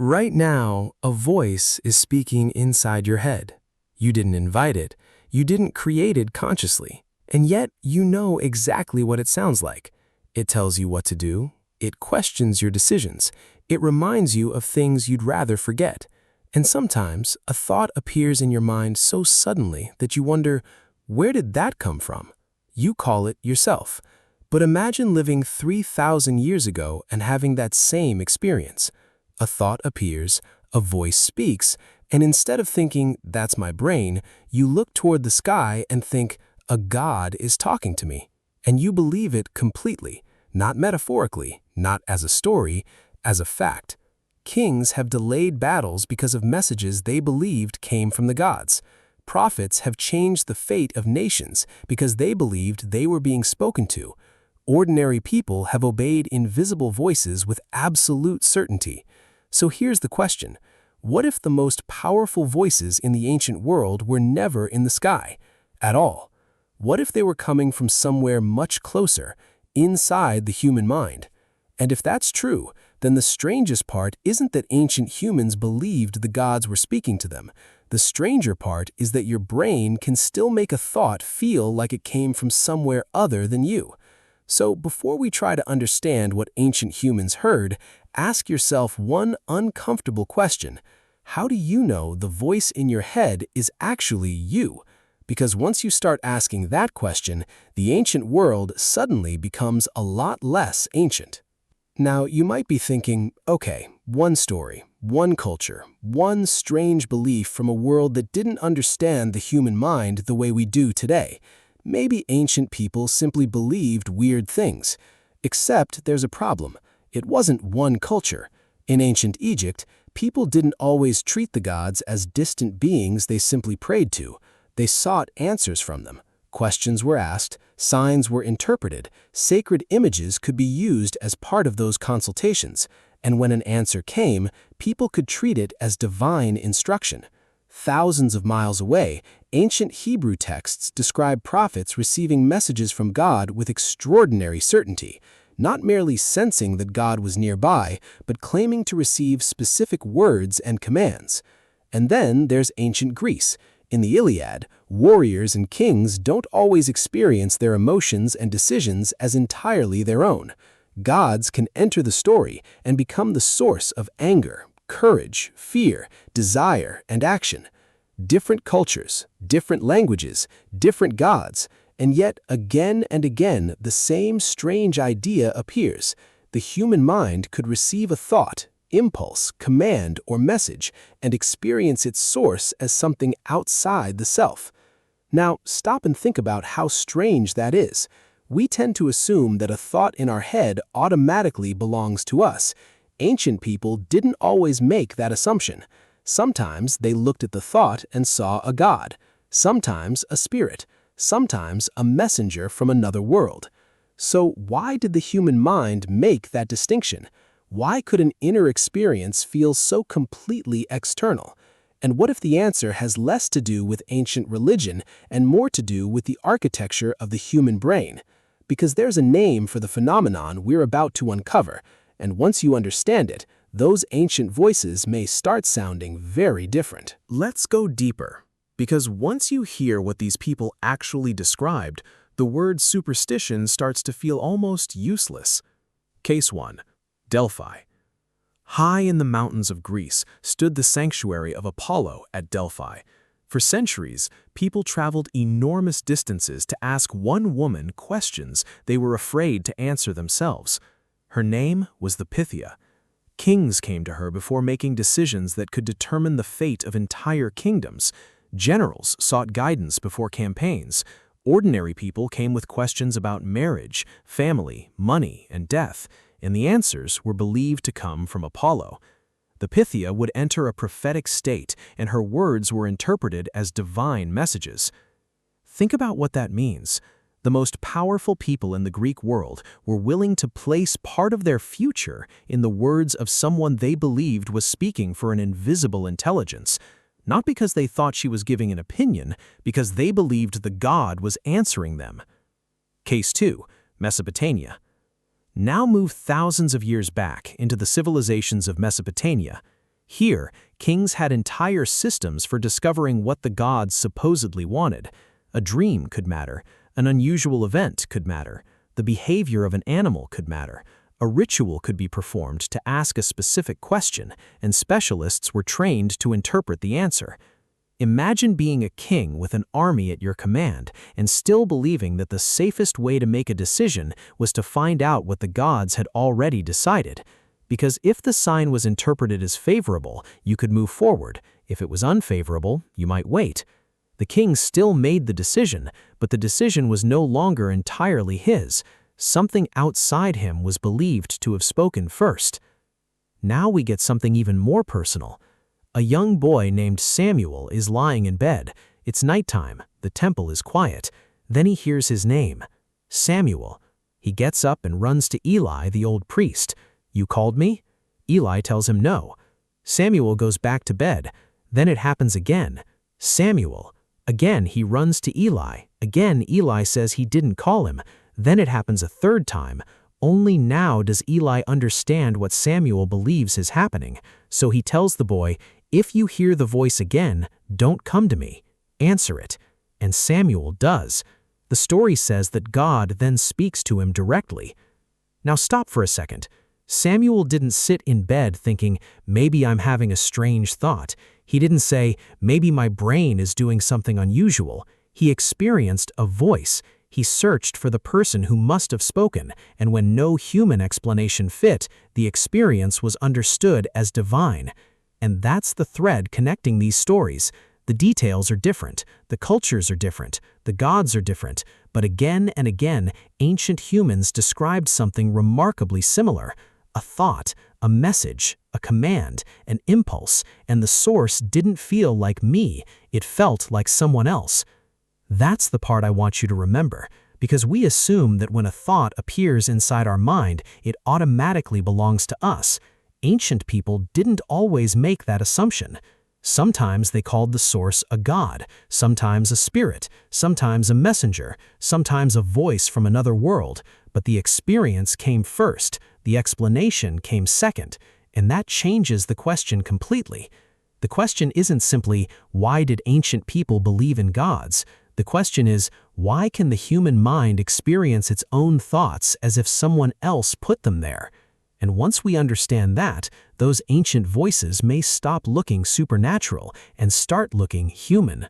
Right now, a voice is speaking inside your head. You didn't invite it, you didn't create it consciously, and yet you know exactly what it sounds like. It tells you what to do, it questions your decisions, it reminds you of things you'd rather forget. And sometimes, a thought appears in your mind so suddenly that you wonder, where did that come from? You call it yourself. But imagine living 3,000 years ago and having that same experience. A thought appears, a voice speaks, and instead of thinking, that's my brain, you look toward the sky and think, a god is talking to me. And you believe it completely, not metaphorically, not as a story, as a fact. Kings have delayed battles because of messages they believed came from the gods. Prophets have changed the fate of nations because they believed they were being spoken to. Ordinary people have obeyed invisible voices with absolute certainty. So here's the question. What if the most powerful voices in the ancient world were never in the sky at all? What if they were coming from somewhere much closer, inside the human mind? And if that's true, then the strangest part isn't that ancient humans believed the gods were speaking to them. The stranger part is that your brain can still make a thought feel like it came from somewhere other than you. So before we try to understand what ancient humans heard, ask yourself one uncomfortable question. How do you know the voice in your head is actually you? Because once you start asking that question, the ancient world suddenly becomes a lot less ancient. Now, you might be thinking, okay, one story, one culture, one strange belief from a world that didn't understand the human mind the way we do today. Maybe ancient people simply believed weird things. Except there's a problem. It wasn't one culture. In ancient Egypt, people didn't always treat the gods as distant beings they simply prayed to. They sought answers from them. Questions were asked, signs were interpreted, sacred images could be used as part of those consultations, and when an answer came, people could treat it as divine instruction. Thousands of miles away, ancient Hebrew texts describe prophets receiving messages from God with extraordinary certainty, not merely sensing that God was nearby, but claiming to receive specific words and commands. And then there's ancient Greece. In the Iliad, warriors and kings don't always experience their emotions and decisions as entirely their own. Gods can enter the story and become the source of anger, courage, fear, desire, and action. Different cultures, different languages, different gods, and yet again and again the same strange idea appears. The human mind could receive a thought, impulse, command, or message and experience its source as something outside the self. Now, stop and think about how strange that is. We tend to assume that a thought in our head automatically belongs to us. Ancient people didn't always make that assumption. Sometimes they looked at the thought and saw a god, sometimes a spirit, sometimes a messenger from another world. So why did the human mind make that distinction? Why could an inner experience feel so completely external? And what if the answer has less to do with ancient religion and more to do with the architecture of the human brain? Because there's a name for the phenomenon we're about to uncover, and once you understand it, those ancient voices may start sounding very different. Let's go deeper, because once you hear what these people actually described, the word superstition starts to feel almost useless. Case 1. Delphi. High in the mountains of Greece stood the sanctuary of Apollo at Delphi. For centuries, people traveled enormous distances to ask one woman questions they were afraid to answer themselves. Her name was the Pythia. Kings came to her before making decisions that could determine the fate of entire kingdoms. Generals sought guidance before campaigns. Ordinary people came with questions about marriage, family, money, and death, and the answers were believed to come from Apollo. The Pythia would enter a prophetic state, and her words were interpreted as divine messages. Think about what that means. The most powerful people in the Greek world were willing to place part of their future in the words of someone they believed was speaking for an invisible intelligence, not because they thought she was giving an opinion, because they believed the god was answering them. Case 2. Mesopotamia. Now move thousands of years back into the civilizations of Mesopotamia. Here, kings had entire systems for discovering what the gods supposedly wanted. A dream could matter, an unusual event could matter, the behavior of an animal could matter. A ritual could be performed to ask a specific question, and specialists were trained to interpret the answer. Imagine being a king with an army at your command and still believing that the safest way to make a decision was to find out what the gods had already decided. Because if the sign was interpreted as favorable, you could move forward. If it was unfavorable, you might wait. The king still made the decision, but the decision was no longer entirely his. Something outside him was believed to have spoken first. Now we get something even more personal. A young boy named Samuel is lying in bed. It's nighttime. The temple is quiet. Then he hears his name, Samuel. He gets up and runs to Eli, the old priest. "You called me?" Eli tells him no. Samuel goes back to bed. Then it happens again. Samuel. Again he runs to Eli. Again Eli says he didn't call him. Then it happens a third time. Only now does Eli understand what Samuel believes is happening. So he tells the boy, "If you hear the voice again, don't come to me. Answer it." And Samuel does. The story says that God then speaks to him directly. Now stop for a second. Samuel didn't sit in bed thinking, maybe I'm having a strange thought. He didn't say, maybe my brain is doing something unusual. He experienced a voice. He searched for the person who must have spoken, and when no human explanation fit, the experience was understood as divine. And that's the thread connecting these stories. The details are different, the cultures are different, the gods are different, but again and again, ancient humans described something remarkably similar. A thought, a message, a command, an impulse, and the source didn't feel like me, it felt like someone else. That's the part I want you to remember, because we assume that when a thought appears inside our mind, it automatically belongs to us. Ancient people didn't always make that assumption. Sometimes they called the source a god, sometimes a spirit, sometimes a messenger, sometimes a voice from another world, but the experience came first, the explanation came second, and that changes the question completely. The question isn't simply, why did ancient people believe in gods? The question is, why can the human mind experience its own thoughts as if someone else put them there? And once we understand that, those ancient voices may stop looking supernatural and start looking human.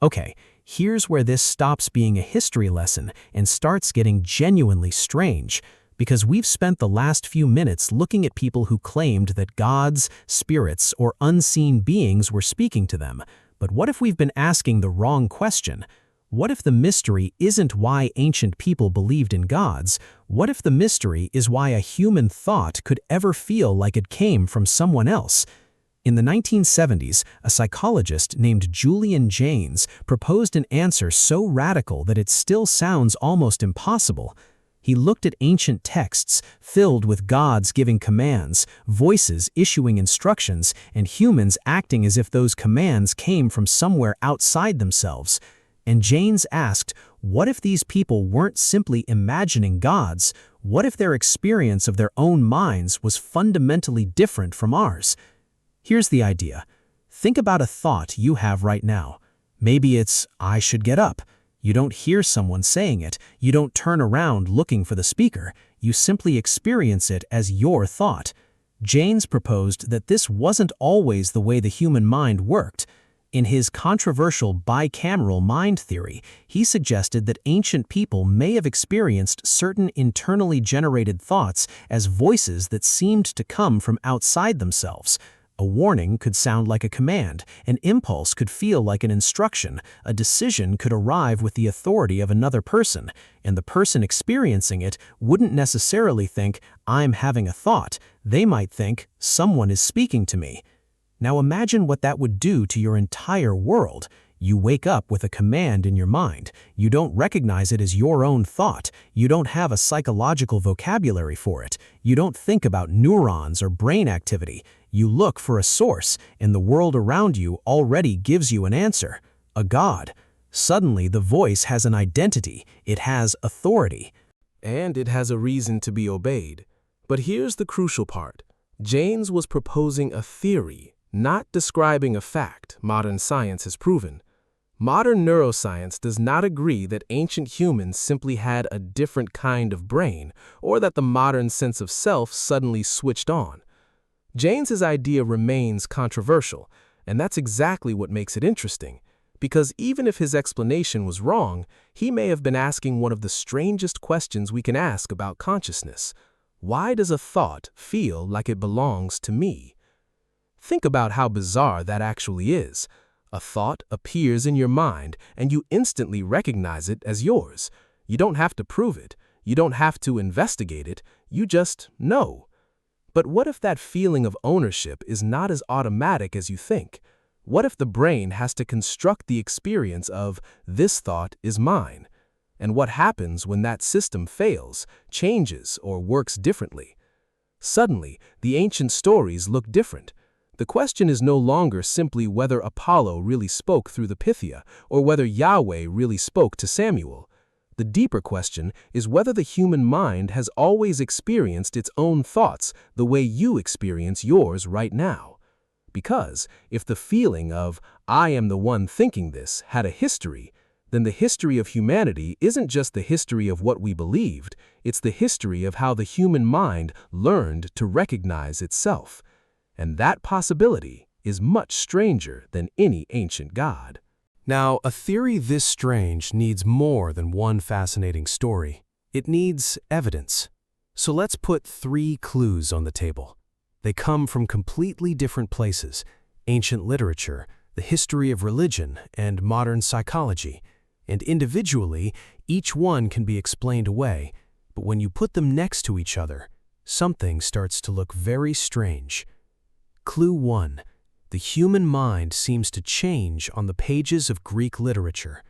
Okay, here's where this stops being a history lesson and starts getting genuinely strange, because we've spent the last few minutes looking at people who claimed that gods, spirits, or unseen beings were speaking to them. But what if we've been asking the wrong question? What if the mystery isn't why ancient people believed in gods? What if the mystery is why a human thought could ever feel like it came from someone else? In the 1970s, a psychologist named Julian Jaynes proposed an answer so radical that it still sounds almost impossible. He looked at ancient texts filled with gods giving commands, voices issuing instructions, and humans acting as if those commands came from somewhere outside themselves. And Jaynes asked, what if these people weren't simply imagining gods? What if their experience of their own minds was fundamentally different from ours? Here's the idea. Think about a thought you have right now. Maybe it's, I should get up. You don't hear someone saying it. You don't turn around looking for the speaker. You simply experience it as your thought. Jaynes proposed that this wasn't always the way the human mind worked. In his controversial bicameral mind theory, he suggested that ancient people may have experienced certain internally generated thoughts as voices that seemed to come from outside themselves. A warning could sound like a command, an impulse could feel like an instruction, a decision could arrive with the authority of another person, and the person experiencing it wouldn't necessarily think, I'm having a thought. They might think, someone is speaking to me. Now imagine what that would do to your entire world. You wake up with a command in your mind. You don't recognize it as your own thought. You don't have a psychological vocabulary for it. You don't think about neurons or brain activity. You look for a source, and the world around you already gives you an answer, a god. Suddenly, the voice has an identity. It has authority. And it has a reason to be obeyed. But here's the crucial part. Jaynes was proposing a theory, not describing a fact modern science has proven. Modern neuroscience does not agree that ancient humans simply had a different kind of brain or that the modern sense of self suddenly switched on. Jaynes's idea remains controversial, and that's exactly what makes it interesting, because even if his explanation was wrong, he may have been asking one of the strangest questions we can ask about consciousness. Why does a thought feel like it belongs to me? Think about how bizarre that actually is. A thought appears in your mind, and you instantly recognize it as yours. You don't have to prove it. You don't have to investigate it. You just know. But what if that feeling of ownership is not as automatic as you think? What if the brain has to construct the experience of, "this thought is mine"? And what happens when that system fails, changes, or works differently? Suddenly, the ancient stories look different. The question is no longer simply whether Apollo really spoke through the Pythia or whether Yahweh really spoke to Samuel. The deeper question is whether the human mind has always experienced its own thoughts the way you experience yours right now. Because if the feeling of, "I am the one thinking this," had a history, then the history of humanity isn't just the history of what we believed, it's the history of how the human mind learned to recognize itself. And that possibility is much stranger than any ancient god. Now, a theory this strange needs more than one fascinating story. It needs evidence. So let's put 3 clues on the table. They come from completely different places: ancient literature, the history of religion, and modern psychology. And individually, each one can be explained away, but when you put them next to each other, something starts to look very strange. Clue 1. The human mind seems to change on the pages of Greek literature.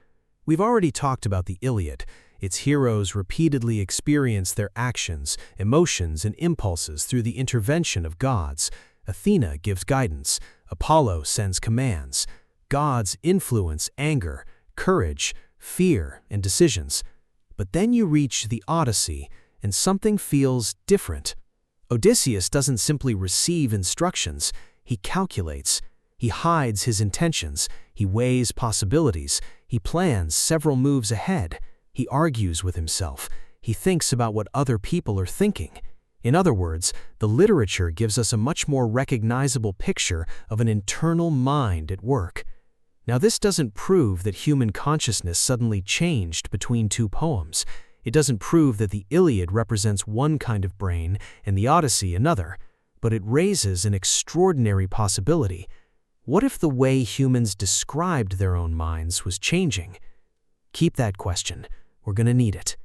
We've already talked about the Iliad. Its heroes repeatedly experience their actions, emotions, and impulses through the intervention of gods. Athena gives guidance. Apollo sends commands. Gods influence anger, courage, fear, and decisions. But then you reach the Odyssey, and something feels different. Odysseus doesn't simply receive instructions, he calculates. He hides his intentions, he weighs possibilities, he plans several moves ahead, he argues with himself, he thinks about what other people are thinking. In other words, the literature gives us a much more recognizable picture of an internal mind at work. Now, this doesn't prove that human consciousness suddenly changed between 2 poems. It doesn't prove that the Iliad represents one kind of brain and the Odyssey another, but it raises an extraordinary possibility. What if the way humans described their own minds was changing? Keep that question. We're going to need it.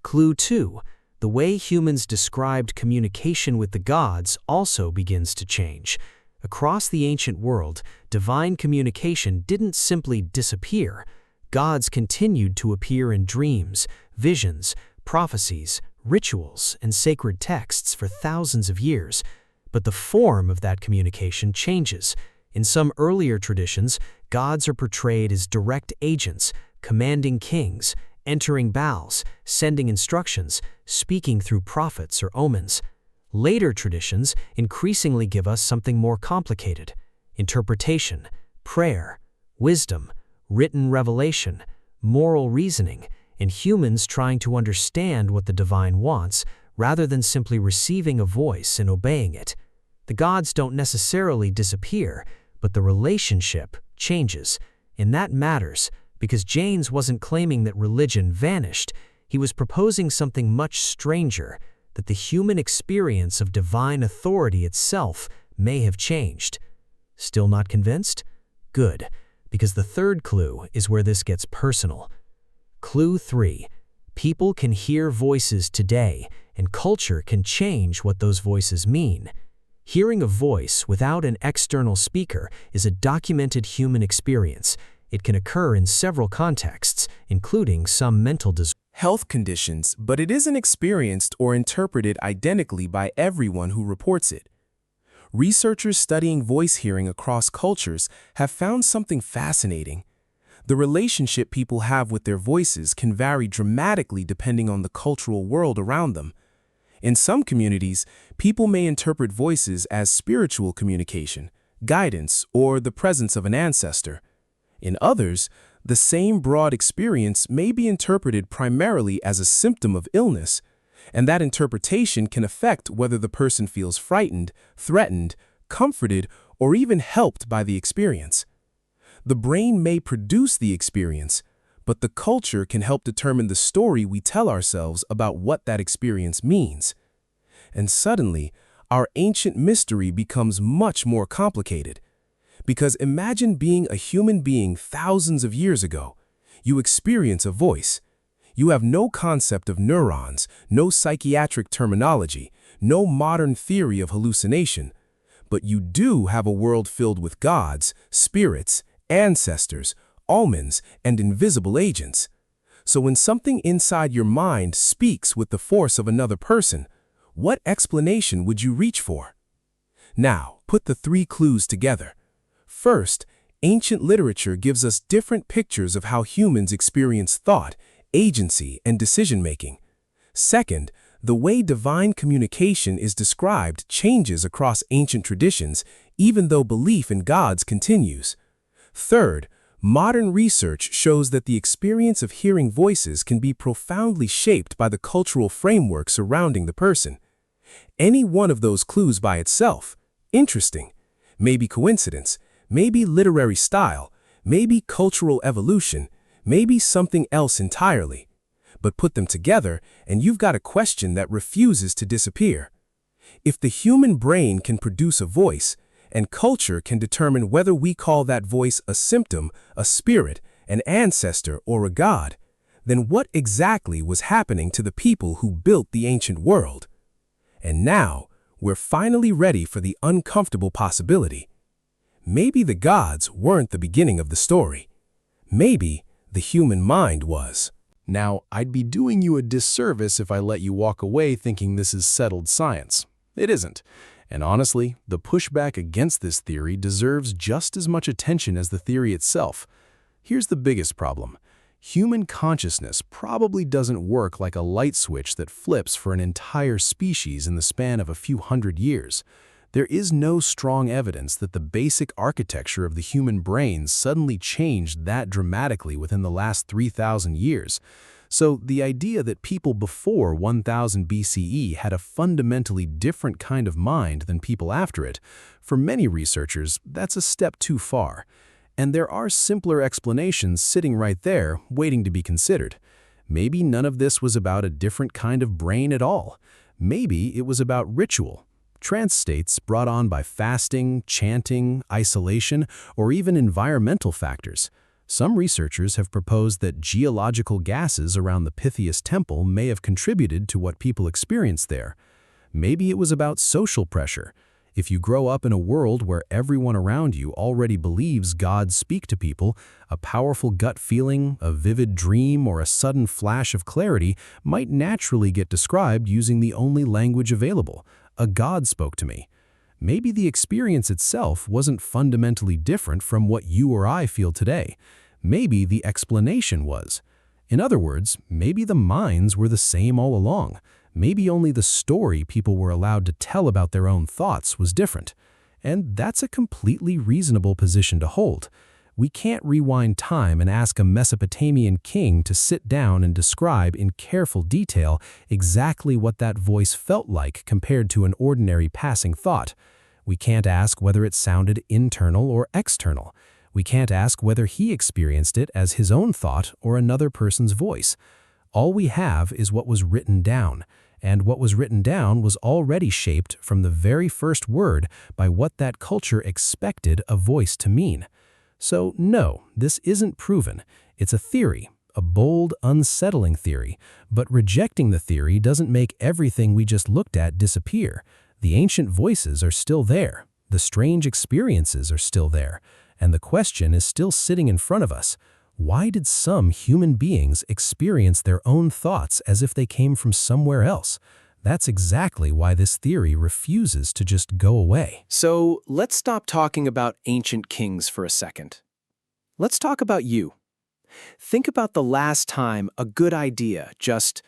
Clue 2. The way humans described communication with the gods also begins to change. Across the ancient world, divine communication didn't simply disappear. Gods continued to appear in dreams, visions, prophecies, rituals, and sacred texts for thousands of years. But the form of that communication changes. In some earlier traditions, gods are portrayed as direct agents, commanding kings, entering battles, sending instructions, speaking through prophets or omens. Later traditions increasingly give us something more complicated: interpretation, prayer, wisdom, written revelation, moral reasoning, and humans trying to understand what the divine wants rather than simply receiving a voice and obeying it. The gods don't necessarily disappear, but the relationship changes, and that matters because Jaynes wasn't claiming that religion vanished. He was proposing something much stranger, that the human experience of divine authority itself may have changed. Still not convinced? Good, because the 3rd clue is where this gets personal. Clue 3. People can hear voices today, and culture can change what those voices mean. Hearing a voice without an external speaker is a documented human experience. It can occur in several contexts, including some mental disorders. Health conditions, but it isn't experienced or interpreted identically by everyone who reports it. Researchers studying voice hearing across cultures have found something fascinating. The relationship people have with their voices can vary dramatically depending on the cultural world around them. In some communities, people may interpret voices as spiritual communication, guidance, or the presence of an ancestor. In others, the same broad experience may be interpreted primarily as a symptom of illness, and that interpretation can affect whether the person feels frightened, threatened, comforted, or even helped by the experience. The brain may produce the experience, but the culture can help determine the story we tell ourselves about what that experience means. And suddenly, our ancient mystery becomes much more complicated. Because imagine being a human being thousands of years ago. You experience a voice. You have no concept of neurons, no psychiatric terminology, no modern theory of hallucination. But you do have a world filled with gods, spirits, ancestors, omens, and invisible agents. So when something inside your mind speaks with the force of another person, what explanation would you reach for? Now, put the three clues together. First, ancient literature gives us different pictures of how humans experience thought, agency, and decision-making. Second, the way divine communication is described changes across ancient traditions, even though belief in gods continues. Third, modern research shows that the experience of hearing voices can be profoundly shaped by the cultural framework surrounding the person. Any one of those clues by itself, interesting, maybe coincidence, maybe literary style, maybe cultural evolution, maybe something else entirely. But put them together and you've got a question that refuses to disappear. If the human brain can produce a voice, and culture can determine whether we call that voice a symptom, a spirit, an ancestor, or a god, then what exactly was happening to the people who built the ancient world? And now, we're finally ready for the uncomfortable possibility. Maybe the gods weren't the beginning of the story. Maybe the human mind was. Now, I'd be doing you a disservice if I let you walk away thinking this is settled science. It isn't. And honestly, the pushback against this theory deserves just as much attention as the theory itself. Here's the biggest problem. Human consciousness probably doesn't work like a light switch that flips for an entire species in the span of a few hundred years. There is no strong evidence that the basic architecture of the human brain suddenly changed that dramatically within the last 3,000 years. So the idea that people before 1000 BCE had a fundamentally different kind of mind than people after it, for many researchers, that's a step too far. And there are simpler explanations sitting right there, waiting to be considered. Maybe none of this was about a different kind of brain at all. Maybe it was about ritual. Trance states brought on by fasting, chanting, isolation, or even environmental factors. Some researchers have proposed that geological gases around the Pythias temple may have contributed to what people experienced there. Maybe it was about social pressure. If you grow up in a world where everyone around you already believes gods speak to people, a powerful gut feeling, a vivid dream, or a sudden flash of clarity might naturally get described using the only language available. A god spoke to me. Maybe the experience itself wasn't fundamentally different from what you or I feel today. Maybe the explanation was. In other words, maybe the minds were the same all along. Maybe only the story people were allowed to tell about their own thoughts was different. And that's a completely reasonable position to hold. We can't rewind time and ask a Mesopotamian king to sit down and describe in careful detail exactly what that voice felt like compared to an ordinary passing thought. We can't ask whether it sounded internal or external. We can't ask whether he experienced it as his own thought or another person's voice. All we have is what was written down, and what was written down was already shaped from the very first word by what that culture expected a voice to mean. So no, this isn't proven. It's a theory, a bold, unsettling theory, but rejecting the theory doesn't make everything we just looked at disappear. The ancient voices are still there. The strange experiences are still there. And the question is still sitting in front of us. Why did some human beings experience their own thoughts as if they came from somewhere else? That's exactly why this theory refuses to just go away. So let's stop talking about ancient kings for a second. Let's talk about you. Think about the last time a good idea just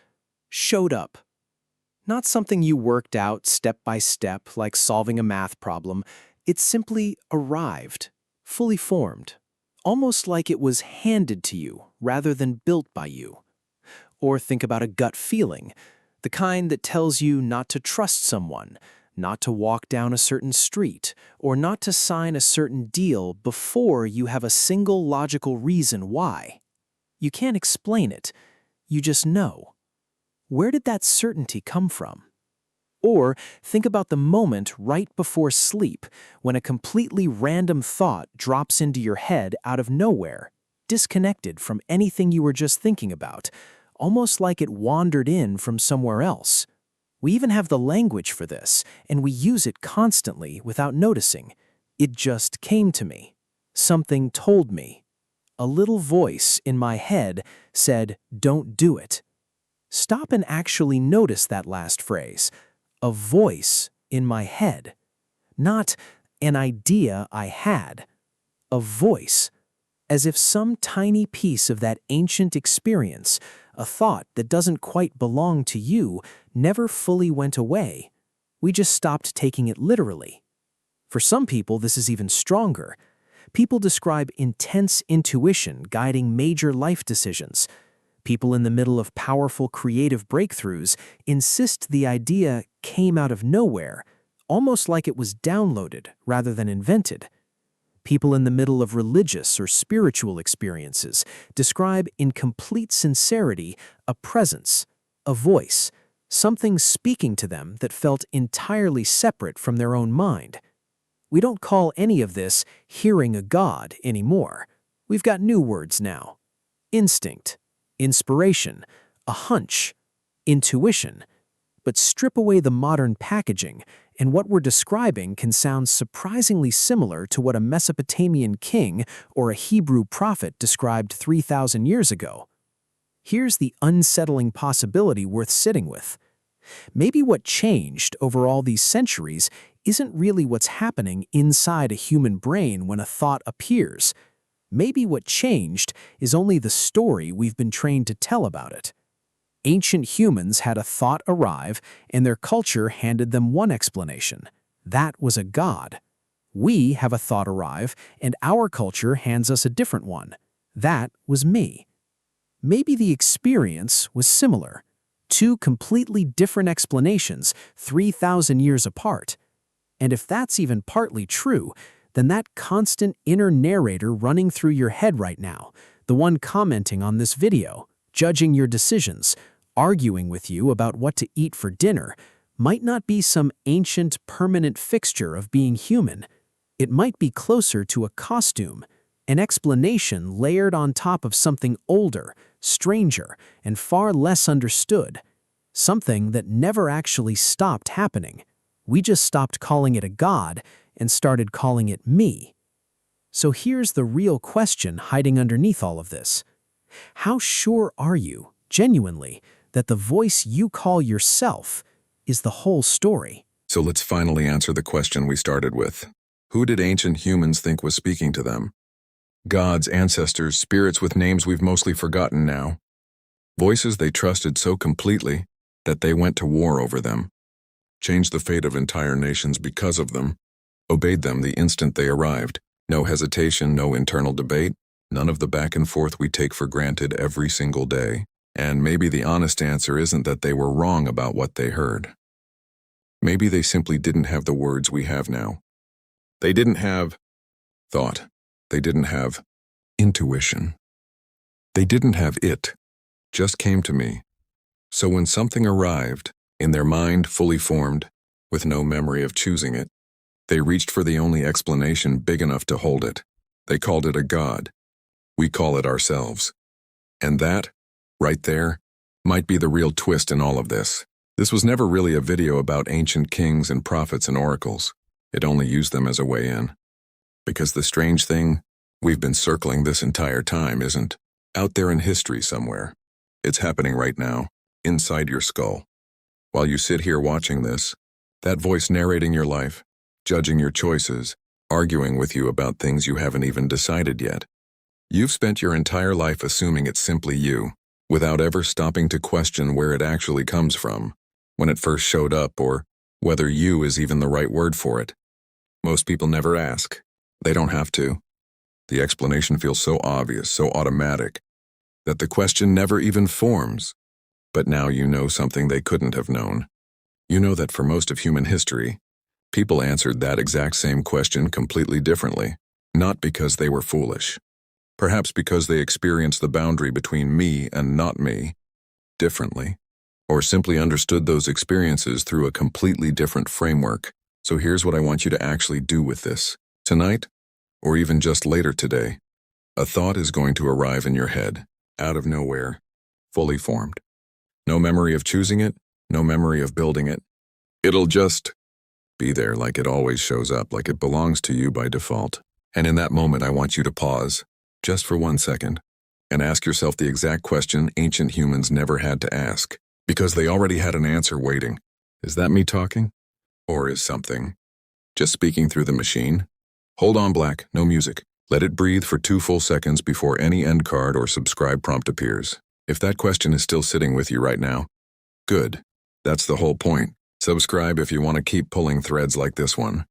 showed up. Not something you worked out step by step like solving a math problem. It simply arrived, fully formed, almost like it was handed to you rather than built by you. Or think about a gut feeling, the kind that tells you not to trust someone, not to walk down a certain street, or not to sign a certain deal before you have a single logical reason why. You can't explain it, you just know. Where did that certainty come from? Or think about the moment right before sleep when a completely random thought drops into your head out of nowhere, disconnected from anything you were just thinking about, almost like it wandered in from somewhere else. We even have the language for this, and we use it constantly without noticing. It just came to me. Something told me. A little voice in my head said, "Don't do it." Stop and actually notice that last phrase. A voice in my head. Not an idea I had. A voice. As if some tiny piece of that ancient experience, a thought that doesn't quite belong to you, never fully went away. We just stopped taking it literally. For some people, this is even stronger. People describe intense intuition guiding major life decisions. People in the middle of powerful creative breakthroughs insist the idea came out of nowhere, almost like it was downloaded rather than invented. People in the middle of religious or spiritual experiences describe in complete sincerity a presence, a voice, something speaking to them that felt entirely separate from their own mind. We don't call any of this hearing a god anymore. We've got new words now. Instinct, inspiration, a hunch, intuition. But strip away the modern packaging, and what we're describing can sound surprisingly similar to what a Mesopotamian king or a Hebrew prophet described 3,000 years ago. Here's the unsettling possibility worth sitting with. Maybe what changed over all these centuries isn't really what's happening inside a human brain when a thought appears. Maybe what changed is only the story we've been trained to tell about it. Ancient humans had a thought arrive, and their culture handed them one explanation. That was a god. We have a thought arrive, and our culture hands us a different one. That was me. Maybe the experience was similar. Two completely different explanations, 3,000 years apart. And if that's even partly true, then that constant inner narrator running through your head right now, the one commenting on this video, judging your decisions, arguing with you about what to eat for dinner, might not be some ancient, permanent fixture of being human. It might be closer to a costume, an explanation layered on top of something older, stranger, and far less understood. Something that never actually stopped happening. We just stopped calling it a god and started calling it me. So here's the real question hiding underneath all of this. How sure are you, genuinely, that the voice you call yourself is the whole story? So let's finally answer the question we started with. Who did ancient humans think was speaking to them? Gods, ancestors, spirits with names we've mostly forgotten now. Voices they trusted so completely that they went to war over them, changed the fate of entire nations because of them, obeyed them the instant they arrived. No hesitation, no internal debate, none of the back and forth we take for granted every single day. And maybe the honest answer isn't that they were wrong about what they heard. Maybe they simply didn't have the words we have now. They didn't have thought. They didn't have intuition. They didn't have it. Just came to me. So when something arrived, in their mind fully formed, with no memory of choosing it, they reached for the only explanation big enough to hold it. They called it a god. We call it ourselves. And that, right there, might be the real twist in all of this. This was never really a video about ancient kings and prophets and oracles. It only used them as a way in. Because the strange thing, we've been circling this entire time isn't out there in history somewhere. It's happening right now, inside your skull. While you sit here watching this, that voice narrating your life, judging your choices, arguing with you about things you haven't even decided yet. You've spent your entire life assuming it's simply you, without ever stopping to question where it actually comes from. when it first showed up, or whether you is even the right word for it. Most people never ask. They don't have to. The explanation feels so obvious, so automatic, that the question never even forms. But now you know something they couldn't have known. You know that for most of human history, people answered that exact same question completely differently, not because they were foolish. Perhaps because they experienced the boundary between me and not me differently, or simply understood those experiences through a completely different framework. So here's what I want you to actually do with this. Tonight, or even just later today, a thought is going to arrive in your head, out of nowhere, fully formed. No memory of choosing it, no memory of building it. It'll just be there like it always shows up, like it belongs to you by default. And in that moment, I want you to pause, just for 1 second, and ask yourself the exact question ancient humans never had to ask, because they already had an answer waiting. Is that me talking? Or is something just speaking through the machine? Hold on, Black, no music. Let it breathe for 2 full seconds before any end card or subscribe prompt appears. If that question is still sitting with you right now, good. That's the whole point. Subscribe if you want to keep pulling threads like this one.